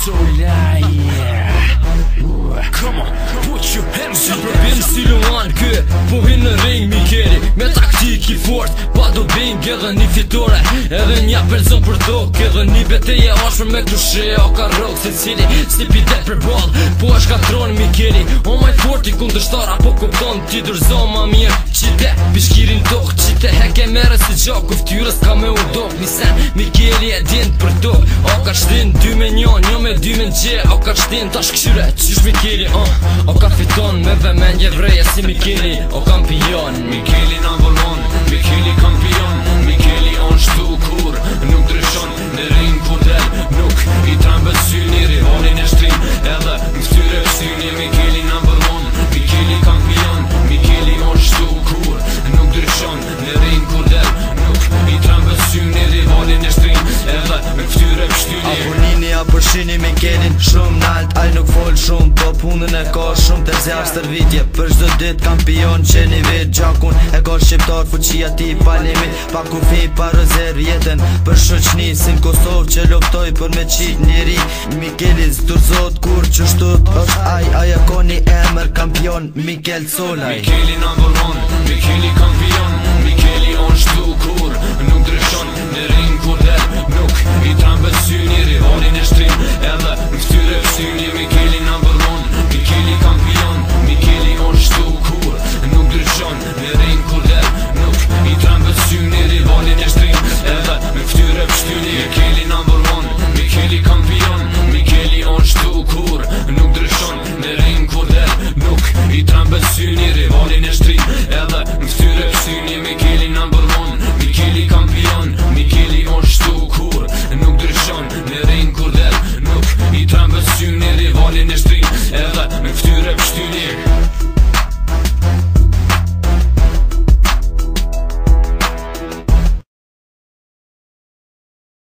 Solaj. Come on, put your hands up. Përbim si Luan kë, po hin në ring Mikeli me taktik I fort, pa do bing edhe një fitore, edhe një person për tok, edhe një beteje ashme me klushe o ka rok, se cili slipi det për ball, po është katron Mikeli, o maj fort I kundërshtar apo kupton ti dërzo ma mirë, qite pishkirin tok, qite heke mere si gjak, u ftyrës ka me u dok, një sen Mikeli e din për tok, o ka shtin 2 me 1, 1 me 2 me gje, o ka shtin tash këshyre, qysh Mikeli, o ka fiton me vëmendje vreje si Mikeli, o kampion. Mikeli number 1, Mikeli kampion. Mikeli on shtu kur nuk dryshon në ring kur del, nuk I trembet syni rivalin e shtrin, edhe në ftyre syni. Mikeli number 1, Mikeli kampion. Mikeli on shtu kur nuk dryshon në ring kur del, nuk I trembet syni rivalin e shtrin, edhe në ftyre syni. Apunini apo shini Mikelin shumë nalt, aj nuk fol shumë, po punën e ka shumë të zjarë stërvitje, për çdo dit kampion që një vit gjakun e ka shqiptar fuqia ti palimi, pa kufi pa rezerv jetën për shoqni si në Kosovë që luftoj për me qit njeri. Mikeli zdërzot kur qështut është aja ka një emër kampion Mikel Solaj. Mikeli number 1, Mikeli kampion.